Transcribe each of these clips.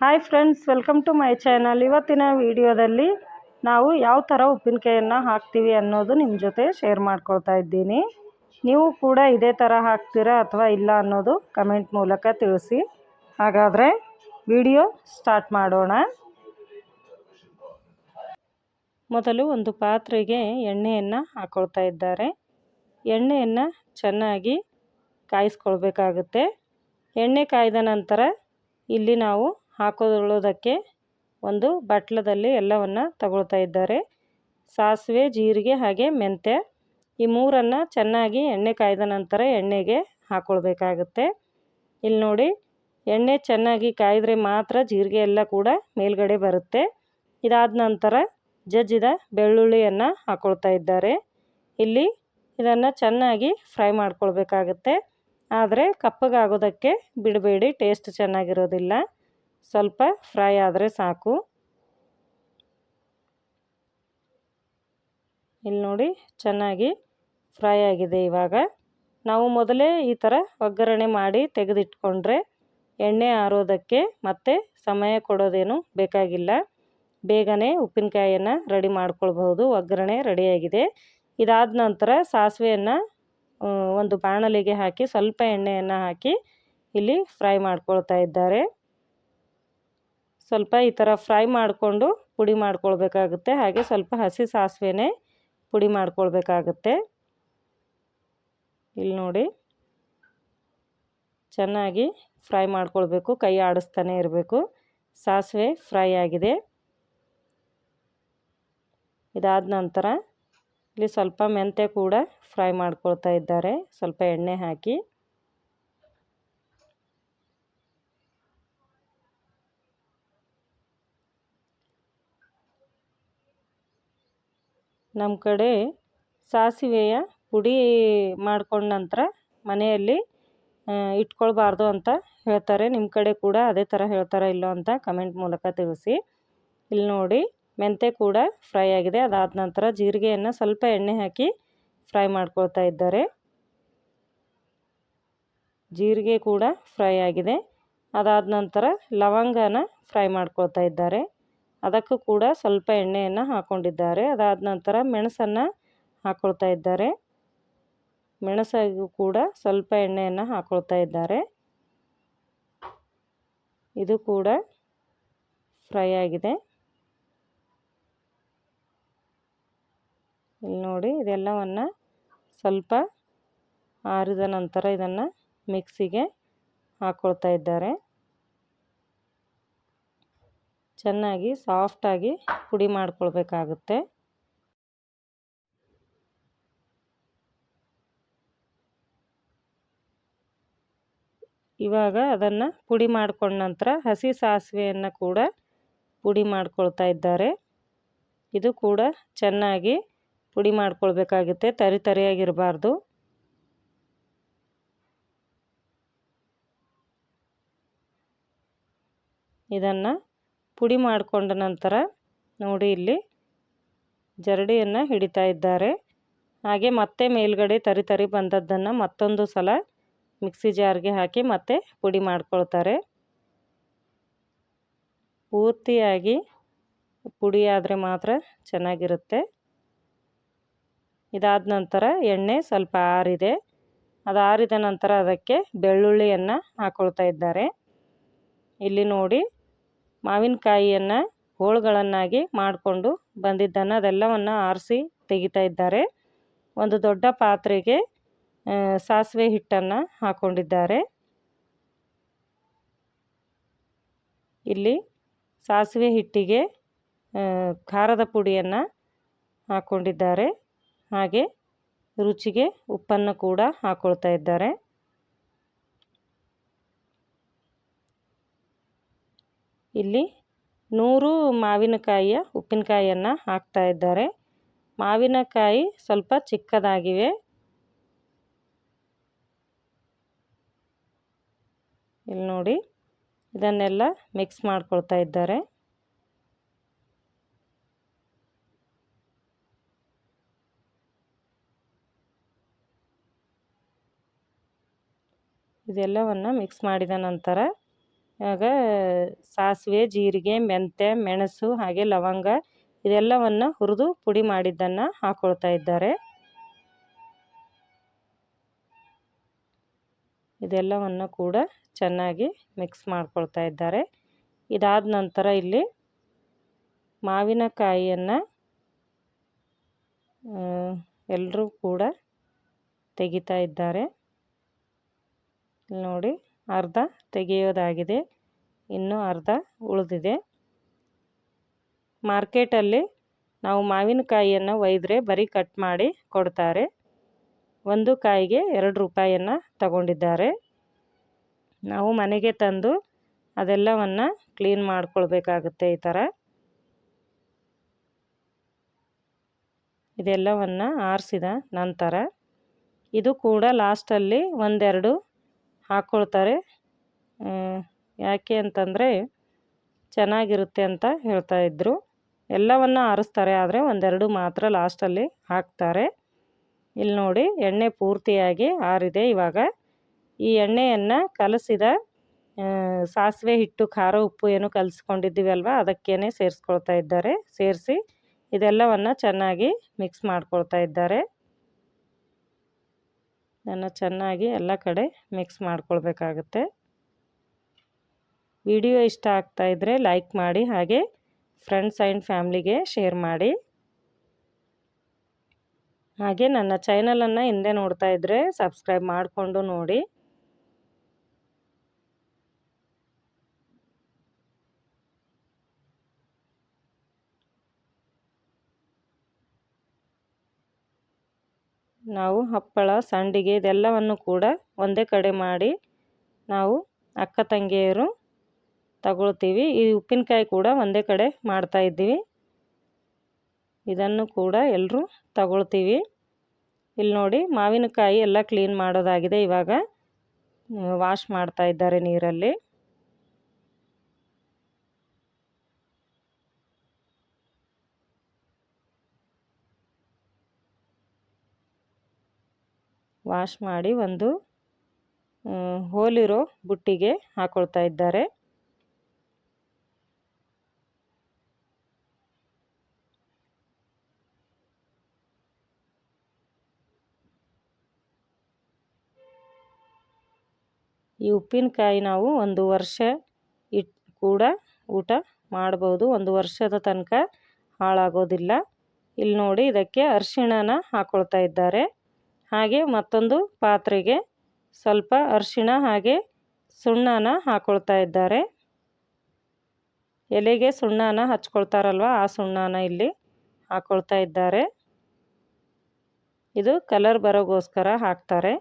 Hi friends, welcome to my channel. ಇವತ್ತಿನ ವಿಡಿಯೋದಲ್ಲಿ ನಾವು ಯಾವ ಥರ ಉಪ್ಪಿನಕಾಯನ್ನು ಹಾಕ್ತೀವಿ ಅನ್ನೋದು ನಿಮ್ಮ ಜೊತೆ ಶೇರ್ ಮಾಡ್ಕೊಳ್ತಾ ಇದ್ದೀನಿ. ನೀವು ಕೂಡ ಇದೇ ಥರ ಹಾಕ್ತೀರಾ ಅಥವಾ ಇಲ್ಲ ಅನ್ನೋದು ಕಮೆಂಟ್ ಮೂಲಕ ತಿಳಿಸಿ. ಹಾಗಾದರೆ ವಿಡಿಯೋ ಸ್ಟಾರ್ಟ್ ಮಾಡೋಣ. ಮೊದಲು ಒಂದು ಪಾತ್ರೆಗೆ ಎಣ್ಣೆಯನ್ನು ಹಾಕ್ಕೊಳ್ತಾ ಇದ್ದಾರೆ. ಎಣ್ಣೆಯನ್ನು ಚೆನ್ನಾಗಿ ಕಾಯಿಸ್ಕೊಳ್ಬೇಕಾಗುತ್ತೆ. ಎಣ್ಣೆ ಕಾಯ್ದ ನಂತರ ಇಲ್ಲಿ ನಾವು ಹಾಕೊಳ್ಳೋದಕ್ಕೆ ಒಂದು ಬಟ್ಲದಲ್ಲಿ ಎಲ್ಲವನ್ನು ತಗೊಳ್ತಾ ಇದ್ದಾರೆ. ಸಾಸಿವೆ, ಜೀರಿಗೆ ಹಾಗೆ ಮೆಂತ್ಯ, ಈ ಮೂರನ್ನು ಚೆನ್ನಾಗಿ ಎಣ್ಣೆ ಕಾಯ್ದ ನಂತರ ಎಣ್ಣೆಗೆ ಹಾಕ್ಕೊಳ್ಬೇಕಾಗುತ್ತೆ. ಇಲ್ಲಿ ನೋಡಿ, ಎಣ್ಣೆ ಚೆನ್ನಾಗಿ ಕಾಯಿದ್ರೆ ಮಾತ್ರ ಜೀರಿಗೆ ಎಲ್ಲ ಕೂಡ ಮೇಲ್ಗಡೆ ಬರುತ್ತೆ. ಇದಾದ ನಂತರ ಜಜ್ಜಿದ ಬೆಳ್ಳುಳ್ಳಿಯನ್ನು ಹಾಕ್ಕೊಳ್ತಾ ಇದ್ದಾರೆ. ಇಲ್ಲಿ ಇದನ್ನು ಚೆನ್ನಾಗಿ ಫ್ರೈ ಮಾಡ್ಕೊಳ್ಬೇಕಾಗುತ್ತೆ. ಆದರೆ ಕಪ್ಪಗಾಗೋದಕ್ಕೆ ಬಿಡಬೇಡಿ, ಟೇಸ್ಟ್ ಚೆನ್ನಾಗಿರೋದಿಲ್ಲ. ಸ್ವಲ್ಪ ಫ್ರೈ ಆದರೆ ಸಾಕು. ಇಲ್ಲಿ ನೋಡಿ, ಚೆನ್ನಾಗಿ ಫ್ರೈ ಆಗಿದೆ. ಇವಾಗ ನಾವು ಮೊದಲೇ ಈ ಥರ ಒಗ್ಗರಣೆ ಮಾಡಿ ತೆಗೆದಿಟ್ಕೊಂಡ್ರೆ ಎಣ್ಣೆ ಆರೋದಕ್ಕೆ ಮತ್ತೆ ಸಮಯ ಕೊಡೋದೇನು ಬೇಕಾಗಿಲ್ಲ. ಬೇಗನೆ ಉಪ್ಪಿನಕಾಯಿಯನ್ನು ರೆಡಿ ಮಾಡ್ಕೊಳ್ಬಹುದು. ಒಗ್ಗರಣೆ ರೆಡಿಯಾಗಿದೆ. ಇದಾದ ನಂತರ ಸಾಸಿವೆಯನ್ನು ಒಂದು ಬಾಣಲೆಗೆ ಹಾಕಿ ಸ್ವಲ್ಪ ಎಣ್ಣೆಯನ್ನು ಹಾಕಿ ಇಲ್ಲಿ ಫ್ರೈ ಮಾಡ್ಕೊಳ್ತಾ ಇದ್ದಾರೆ. ಸ್ವಲ್ಪ ಈ ಥರ ಫ್ರೈ ಮಾಡಿಕೊಂಡು ಪುಡಿ ಮಾಡ್ಕೊಳ್ಬೇಕಾಗುತ್ತೆ. ಹಾಗೆ ಸ್ವಲ್ಪ ಹಸಿ ಸಾಸಿವೆನೇ ಪುಡಿ ಮಾಡ್ಕೊಳ್ಬೇಕಾಗುತ್ತೆ. ಇಲ್ಲಿ ನೋಡಿ, ಚೆನ್ನಾಗಿ ಫ್ರೈ ಮಾಡ್ಕೊಳ್ಬೇಕು, ಕೈ ಆಡಿಸ್ತಾನೆ ಇರಬೇಕು. ಸಾಸಿವೆ ಫ್ರೈ ಆಗಿದೆ. ಇದಾದ ನಂತರ ಇಲ್ಲಿ ಸ್ವಲ್ಪ ಮೆಂತ್ಯ ಕೂಡ ಫ್ರೈ ಮಾಡ್ಕೊಳ್ತಾ ಇದ್ದಾರೆ, ಸ್ವಲ್ಪ ಎಣ್ಣೆ ಹಾಕಿ. ನಮ್ಮ ಕಡೆ ಸಾಸಿವೆಯ ಪುಡಿ ಮಾಡ್ಕೊಂಡ ನಂತರ ಮನೆಯಲ್ಲಿ ಇಟ್ಕೊಳ್ಬಾರ್ದು ಅಂತ ಹೇಳ್ತಾರೆ. ನಿಮ್ಮ ಕಡೆ ಕೂಡ ಅದೇ ಥರ ಹೇಳ್ತಾರೋ ಇಲ್ಲೋ ಅಂತ ಕಮೆಂಟ್ ಮೂಲಕ ತಿಳಿಸಿ. ಇಲ್ಲಿ ನೋಡಿ, ಮೆಂತ್ಯ ಕೂಡ ಫ್ರೈ ಆಗಿದೆ. ಅದಾದ ನಂತರ ಜೀರಿಗೆಯನ್ನು ಸ್ವಲ್ಪ ಎಣ್ಣೆ ಹಾಕಿ ಫ್ರೈ ಮಾಡ್ಕೊಳ್ತಾ ಇದ್ದಾರೆ. ಜೀರಿಗೆ ಕೂಡ ಫ್ರೈ ಆಗಿದೆ. ಅದಾದ ನಂತರ ಲವಂಗನ ಫ್ರೈ ಮಾಡ್ಕೊಳ್ತಾ ಇದ್ದಾರೆ. ಅದಕ್ಕೂ ಕೂಡ ಸ್ವಲ್ಪ ಎಣ್ಣೆಯನ್ನು ಹಾಕ್ಕೊಂಡಿದ್ದಾರೆ. ಅದಾದ ನಂತರ ಮೆಣಸನ್ನು ಹಾಕ್ಕೊಳ್ತಾ ಇದ್ದಾರೆ. ಮೆಣಸಿಗೂ ಕೂಡ ಸ್ವಲ್ಪ ಎಣ್ಣೆಯನ್ನು ಹಾಕ್ಕೊಳ್ತಾ ಇದ್ದಾರೆ. ಇದು ಕೂಡ ಫ್ರೈ ಆಗಿದೆ. ಇಲ್ಲಿ ನೋಡಿ, ಇದೆಲ್ಲವನ್ನು ಸ್ವಲ್ಪ ಆರಿದ ನಂತರ ಇದನ್ನು ಮಿಕ್ಸಿಗೆ ಹಾಕ್ಕೊಳ್ತಾ ಇದ್ದಾರೆ. ಚೆನ್ನಾಗಿ ಸಾಫ್ಟಾಗಿ ಪುಡಿ ಮಾಡ್ಕೊಳ್ಬೇಕಾಗುತ್ತೆ. ಇವಾಗ ಅದನ್ನು ಪುಡಿ ಮಾಡ್ಕೊಂಡ ನಂತರ ಹಸಿ ಸಾಸಿವೆಯನ್ನು ಕೂಡ ಪುಡಿ ಮಾಡ್ಕೊಳ್ತಾ ಇದ್ದಾರೆ. ಇದು ಕೂಡ ಚೆನ್ನಾಗಿ ಪುಡಿ ಮಾಡ್ಕೊಳ್ಬೇಕಾಗುತ್ತೆ, ತರಿಯಾಗಿರಬಾರ್ದು. ಇದನ್ನು ಪುಡಿ ಮಾಡಿಕೊಂಡ ನಂತರ ನೋಡಿ, ಇಲ್ಲಿ ಜರಡಿಯನ್ನು ಹಿಡಿತಾ ಇದ್ದಾರೆ. ಹಾಗೆ ಮತ್ತೆ ಮೇಲ್ಗಡೆ ತರಿ ಬಂದದ್ದನ್ನು ಮತ್ತೊಂದು ಸಲ ಮಿಕ್ಸಿ ಜಾರ್ಗೆ ಹಾಕಿ ಮತ್ತೆ ಪುಡಿ ಮಾಡ್ಕೊಳ್ತಾರೆ. ಪೂರ್ತಿಯಾಗಿ ಪುಡಿ ಆದರೆ ಮಾತ್ರ ಚೆನ್ನಾಗಿರುತ್ತೆ. ಇದಾದ ನಂತರ ಎಣ್ಣೆ ಸ್ವಲ್ಪ ಆರಿದೆ. ಅದು ಆರಿದ ನಂತರ ಅದಕ್ಕೆ ಬೆಳ್ಳುಳ್ಳಿಯನ್ನು ಹಾಕ್ಕೊಳ್ತಾ ಇದ್ದಾರೆ. ಇಲ್ಲಿ ನೋಡಿ, ಮಾವಿನಕಾಯಿಯನ್ನು ಹೋಳುಗಳನ್ನಾಗಿ ಮಾಡಿಕೊಂಡು ಬಂದಿದ್ದನ್ನು ಅದೆಲ್ಲವನ್ನು ಆರಿಸಿ ತೆಗಿತಾ ಇದ್ದಾರೆ. ಒಂದು ದೊಡ್ಡ ಪಾತ್ರೆಗೆ ಸಾಸಿವೆ ಹಿಟ್ಟನ್ನು ಹಾಕ್ಕೊಂಡಿದ್ದಾರೆ. ಇಲ್ಲಿ ಸಾಸಿವೆ ಹಿಟ್ಟಿಗೆ ಖಾರದ ಪುಡಿಯನ್ನು ಹಾಕ್ಕೊಂಡಿದ್ದಾರೆ. ಹಾಗೆ ರುಚಿಗೆ ಉಪ್ಪನ್ನು ಕೂಡ ಹಾಕ್ಕೊಳ್ತಾ ಇದ್ದಾರೆ. ಇಲ್ಲಿ 100 ಮಾವಿನಕಾಯಿಯ ಉಪ್ಪಿನಕಾಯಿಯನ್ನು ಹಾಕ್ತಾ ಇದ್ದಾರೆ. ಮಾವಿನಕಾಯಿ ಸ್ವಲ್ಪ ಚಿಕ್ಕದಾಗಿವೆ. ಇಲ್ಲಿ ನೋಡಿ, ಇದನ್ನೆಲ್ಲ ಮಿಕ್ಸ್ ಮಾಡ್ಕೊಳ್ತಾ ಇದ್ದಾರೆ. ಇದೆಲ್ಲವನ್ನು ಮಿಕ್ಸ್ ಮಾಡಿದ ನಂತರ ಇವಾಗ ಸಾಸಿವೆ, ಜೀರಿಗೆ, ಮೆಂತ್ಯ, ಮೆಣಸು ಹಾಗೆ ಲವಂಗ ಇದೆಲ್ಲವನ್ನು ಹುರಿದು ಪುಡಿ ಮಾಡಿದ್ದನ್ನು ಹಾಕ್ಕೊಳ್ತಾ ಇದ್ದಾರೆ. ಇದೆಲ್ಲವನ್ನು ಕೂಡ ಚೆನ್ನಾಗಿ ಮಿಕ್ಸ್ ಮಾಡ್ಕೊಳ್ತಾ ಇದ್ದಾರೆ. ಇದಾದ ನಂತರ ಇಲ್ಲಿ ಮಾವಿನಕಾಯಿಯನ್ನು ಎಲ್ಲರೂ ಕೂಡ ತೆಗಿತಾ ಇದ್ದಾರೆ. ನೋಡಿ, ಅರ್ಧ ತೆಗೆಯೋದಾಗಿದೆ, ಇನ್ನೂ ಅರ್ಧ ಉಳಿದಿದೆ. ಮಾರ್ಕೆಟಲ್ಲಿ ನಾವು ಮಾವಿನಕಾಯಿಯನ್ನು ಒಯ್ದರೆ ಬರೀ ಕಟ್ ಮಾಡಿ ಕೊಡ್ತಾರೆ. ಒಂದು ಕಾಯಿಗೆ 2 ರೂಪಾಯಿಯನ್ನು ತಗೊಂಡಿದ್ದಾರೆ. ನಾವು ಮನೆಗೆ ತಂದು ಅದೆಲ್ಲವನ್ನು ಕ್ಲೀನ್ ಮಾಡ್ಕೊಳ್ಬೇಕಾಗುತ್ತೆ. ಈ ಥರ ಇದೆಲ್ಲವನ್ನು ಆರಿಸಿದ ನಂತರ ಇದು ಕೂಡ ಲಾಸ್ಟಲ್ಲಿ ಒಂದೆರಡು ಹಾಕ್ಕೊಳ್ತಾರೆ. ಯಾಕೆ ಅಂತಂದರೆ ಚೆನ್ನಾಗಿರುತ್ತೆ ಅಂತ ಹೇಳ್ತಾ ಇದ್ದರು. ಎಲ್ಲವನ್ನು ಆರಿಸ್ತಾರೆ, ಆದರೆ ಒಂದೆರಡು ಮಾತ್ರ ಲಾಸ್ಟಲ್ಲಿ ಹಾಕ್ತಾರೆ. ಇಲ್ಲಿ ನೋಡಿ, ಎಣ್ಣೆ ಪೂರ್ತಿಯಾಗಿ ಆರಿದೆ. ಇವಾಗ ಈ ಎಣ್ಣೆಯನ್ನು ಕಲಸಿದ ಸಾಸಿವೆ ಹಿಟ್ಟು, ಖಾರ, ಉಪ್ಪು ಏನು ಕಲಿಸ್ಕೊಂಡಿದ್ದೀವಿ ಅಲ್ವಾ, ಅದಕ್ಕೇನೆ ಸೇರಿಸ್ಕೊಳ್ತಾ ಇದ್ದಾರೆ. ಸೇರಿಸಿ ಇದೆಲ್ಲವನ್ನು ಚೆನ್ನಾಗಿ ಮಿಕ್ಸ್ ಮಾಡ್ಕೊಳ್ತಾ ಇದ್ದಾರೆ. ಇದನ್ನು ಚೆನ್ನಾಗಿ ಎಲ್ಲ ಕಡೆ ಮಿಕ್ಸ್ ಮಾಡ್ಕೊಳ್ಬೇಕಾಗುತ್ತೆ. ವಿಡಿಯೋ ಇಷ್ಟ ಆಗ್ತಾ ಇದ್ದರೆ ಲೈಕ್ ಮಾಡಿ, ಹಾಗೆ ಫ್ರೆಂಡ್ಸ್ ಆ್ಯಂಡ್ ಫ್ಯಾಮ್ಲಿಗೆ ಶೇರ್ ಮಾಡಿ. ಹಾಗೆ ನನ್ನ ಚಾನಲನ್ನು ಹಿಂದೆ ನೋಡ್ತಾ ಇದ್ದರೆ ಸಬ್ಸ್ಕ್ರೈಬ್ ಮಾಡಿಕೊಂಡು ನೋಡಿ. ನಾವು ಹಪ್ಪಳ, ಸಂಡಿಗೆ ಇದೆಲ್ಲವನ್ನು ಕೂಡ ಒಂದೇ ಕಡೆ ಮಾಡಿ ನಾವು ಅಕ್ಕ ತಂಗಿಯರು ತಗೊಳ್ತೀವಿ. ಈ ಉಪ್ಪಿನಕಾಯಿ ಕೂಡ ಒಂದೇ ಕಡೆ ಮಾಡ್ತಾ ಇದ್ದೀವಿ. ಇದನ್ನು ಕೂಡ ಎಲ್ಲರೂ ತಗೊಳ್ತೀವಿ. ಇಲ್ಲಿ ನೋಡಿ, ಮಾವಿನಕಾಯಿ ಎಲ್ಲ ಕ್ಲೀನ್ ಮಾಡೋದಾಗಿದೆ. ಇವಾಗ ವಾಶ್ ಮಾಡ್ತಾ ಇದ್ದಾರೆ ನೀರಲ್ಲಿ. ವಾಶ್ ಮಾಡಿ ಒಂದು ಹೋಲಿರೋ ಬುಟ್ಟಿಗೆ ಹಾಕೊಳ್ತಾ ಇದ್ದಾರೆ. ಈ ಉಪ್ಪಿನಕಾಯಿ ನಾವು 1 ವರ್ಷ ಕೂಡ ಊಟ ಮಾಡ್ಬೋದು. 1 ವರ್ಷದ ತನಕ ಹಾಳಾಗೋದಿಲ್ಲ. ಇಲ್ಲಿ ನೋಡಿ, ಇದಕ್ಕೆ ಅರಿಶಿಣನ ಹಾಕ್ಕೊಳ್ತಾ ಇದ್ದಾರೆ. ಹಾಗೆ ಮತ್ತೊಂದು ಪಾತ್ರೆಗೆ ಸ್ವಲ್ಪ ಅರಿಶಿಣ ಹಾಗೆ ಸುಣ್ಣನ ಹಾಕ್ಕೊಳ್ತಾ ಇದ್ದಾರೆ. ಎಲೆಗೆ ಸುಣ್ಣನ ಹಚ್ಕೊಳ್ತಾರಲ್ವ, ಆ ಸುಣ್ಣನ ಇಲ್ಲಿ ಹಾಕ್ಕೊಳ್ತಾ ಇದ್ದಾರೆ. ಇದು ಕಲರ್ ಬರೋಗೋಸ್ಕರ ಹಾಕ್ತಾರೆ.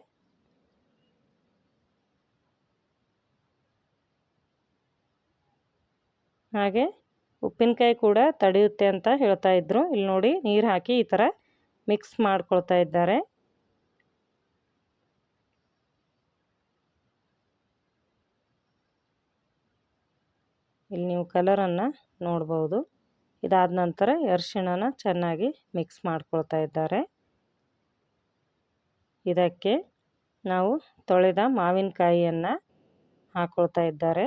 ಹಾಗೆ ಉಪ್ಪಿನಕಾಯಿ ಕೂಡ ತಡೆಯುತ್ತೆ ಅಂತ ಹೇಳ್ತಾ ಇದ್ರು. ಇಲ್ಲಿ ನೋಡಿ, ನೀರು ಹಾಕಿ ಈ ಥರ ಮಿಕ್ಸ್ ಮಾಡ್ಕೊಳ್ತಾ ಇದ್ದಾರೆ. ಇಲ್ಲಿ ನೀವು ಕಲರನ್ನು ನೋಡ್ಬೋದು. ಇದಾದ ನಂತರ ಅರಿಶಿಣನ ಚೆನ್ನಾಗಿ ಮಿಕ್ಸ್ ಮಾಡ್ಕೊಳ್ತಾ ಇದ್ದಾರೆ. ಇದಕ್ಕೆ ನಾವು ತೊಳೆದ ಮಾವಿನಕಾಯಿಯನ್ನು ಹಾಕ್ಕೊಳ್ತಾ ಇದ್ದಾರೆ.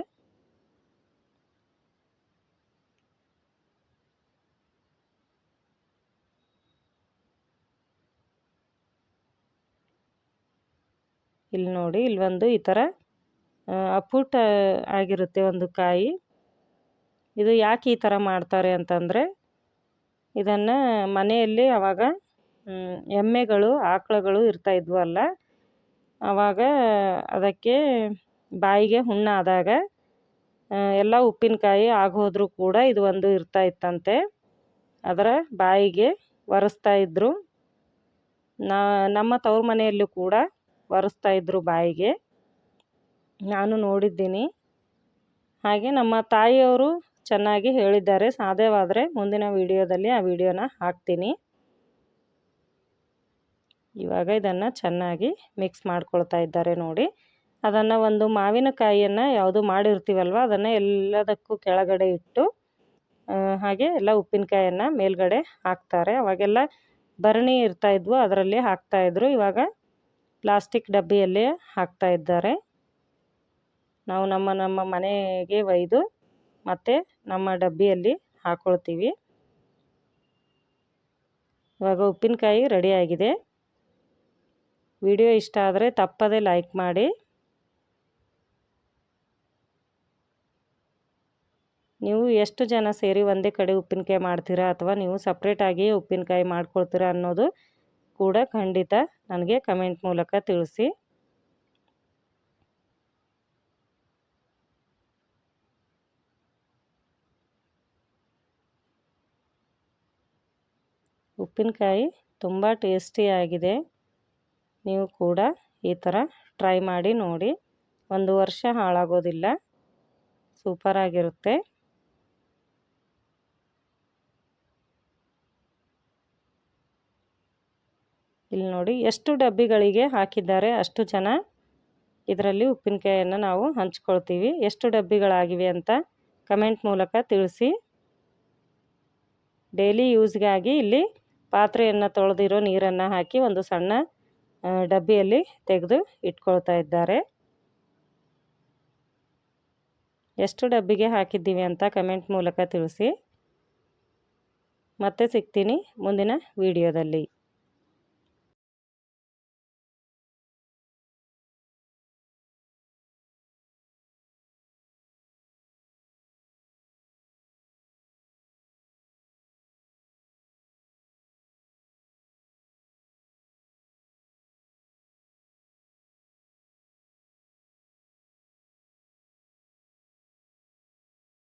ಇಲ್ಲಿ ನೋಡಿ, ಇಲ್ಲಿ ಒಂದು ಈ ಥರ ಅಪ್ಪುಟ ಆಗಿರುತ್ತೆ ಒಂದು ಕಾಯಿ. ಇದು ಯಾಕೆ ಈ ಥರ ಮಾಡ್ತಾರೆ ಅಂತಂದರೆ, ಇದನ್ನು ಮನೆಯಲ್ಲಿ ಆವಾಗ ಎಮ್ಮೆಗಳು, ಆಕಳುಗಳು ಇರ್ತಾ ಇದ್ವು ಅಲ್ಲ, ಆವಾಗ ಅದಕ್ಕೆ ಬಾಯಿಗೆ ಹುಣ್ಣಾದಾಗ ಎಲ್ಲ ಉಪ್ಪಿನಕಾಯಿ ಆಗೋದ್ರೂ ಕೂಡ ಇದು ಒಂದು ಇರ್ತಾ ಇತ್ತಂತೆ. ಅದರ ಬಾಯಿಗೆ ಒರೆಸ್ತಾ ಇದ್ದರು. ನಮ್ಮ ತವ್ರ ಮನೆಯಲ್ಲೂ ಕೂಡ ಒರೆಸ್ತಾ ಇದ್ದರು ಬಾಯಿಗೆ, ನಾನು ನೋಡಿದ್ದೀನಿ. ಹಾಗೆ ನಮ್ಮ ತಾಯಿಯವರು ಚೆನ್ನಾಗಿ ಹೇಳಿದ್ದಾರೆ. ಸಾಧ್ಯವಾದರೆ ಮುಂದಿನ ವಿಡಿಯೋದಲ್ಲಿ ಆ ವಿಡಿಯೋನ ಹಾಕ್ತೀನಿ. ಇವಾಗ ಇದನ್ನು ಚೆನ್ನಾಗಿ ಮಿಕ್ಸ್ ಮಾಡ್ಕೊಳ್ತಾ ಇದ್ದಾರೆ ನೋಡಿ. ಅದನ್ನು ಒಂದು ಮಾವಿನಕಾಯಿಯನ್ನು ಯಾವುದು ಮಾಡಿರ್ತೀವಲ್ವ, ಅದನ್ನು ಎಲ್ಲದಕ್ಕೂ ಕೆಳಗಡೆ ಇಟ್ಟು ಹಾಗೆ ಎಲ್ಲ ಉಪ್ಪಿನಕಾಯನ್ನು ಮೇಲ್ಗಡೆ ಹಾಕ್ತಾರೆ. ಅವಾಗೆಲ್ಲ ಭರಣಿ ಇರ್ತಾಯಿದ್ವು, ಅದರಲ್ಲಿ ಹಾಕ್ತಾಯಿದ್ರು. ಇವಾಗ ಪ್ಲಾಸ್ಟಿಕ್ ಡಬ್ಬಿಯಲ್ಲೇ ಹಾಕ್ತಾ ಇದ್ದಾರೆ. ನಾವು ನಮ್ಮ ಮನೆಗೆ ಒಯ್ದು ಮತ್ತು ನಮ್ಮ ಡಬ್ಬಿಯಲ್ಲಿ ಹಾಕ್ಕೊಳ್ತೀವಿ. ಇವಾಗ ಉಪ್ಪಿನಕಾಯಿ ರೆಡಿಯಾಗಿದೆ. ವಿಡಿಯೋ ಇಷ್ಟ ಆದರೆ ತಪ್ಪದೇ ಲೈಕ್ ಮಾಡಿ. ನೀವು ಎಷ್ಟು ಜನ ಸೇರಿ ಒಂದೇ ಕಡೆ ಉಪ್ಪಿನಕಾಯಿ ಮಾಡ್ತೀರಾ ಅಥವಾ ನೀವು ಸಪ್ರೇಟಾಗಿ ಉಪ್ಪಿನಕಾಯಿ ಮಾಡ್ಕೊಳ್ತೀರಾ ಅನ್ನೋದು ಕೂಡ ಖಂಡಿತ ನನಗೆ ಕಮೆಂಟ್ ಮೂಲಕ ತಿಳಿಸಿ. ಉಪ್ಪಿನಕಾಯಿ ತುಂಬ ಟೇಸ್ಟಿಯಾಗಿದೆ. ನೀವು ಕೂಡ ಈ ಥರ ಟ್ರೈ ಮಾಡಿ ನೋಡಿ. 1 ವರ್ಷ ಹಾಳಾಗೋದಿಲ್ಲ, ಸೂಪರಾಗಿರುತ್ತೆ. ಇಲ್ಲಿ ನೋಡಿ ಎಷ್ಟು ಡಬ್ಬಿಗಳಿಗೆ ಹಾಕಿದ್ದಾರೆ ಅಷ್ಟು ಜನ ಇದರಲ್ಲಿ ಉಪ್ಪಿನಕಾಯಿಯನ್ನು ನಾವು ಹಂಚ್ಕೊಳ್ತೀವಿ. ಎಷ್ಟು ಡಬ್ಬಿಗಳಾಗಿವೆ ಅಂತ ಕಮೆಂಟ್ ಮೂಲಕ ತಿಳಿಸಿ. ಡೈಲಿ ಯೂಸ್ಗಾಗಿ ಇಲ್ಲಿ ಪಾತ್ರೆಯನ್ನು ತೊಳೆದಿರೋ ನೀರನ್ನು ಹಾಕಿ ಒಂದು ಸಣ್ಣ ಡಬ್ಬಿಯಲ್ಲಿ ತೆಗೆದು ಇಟ್ಕೊಳ್ತಾ ಇದ್ದಾರೆ. ಎಷ್ಟು ಡಬ್ಬಿಗೆ ಹಾಕಿದ್ದೀವಿ ಅಂತ ಕಮೆಂಟ್ ಮೂಲಕ ತಿಳಿಸಿ. ಮತ್ತೆ ಸಿಗ್ತೀನಿ ಮುಂದಿನ ವಿಡಿಯೋದಲ್ಲಿ.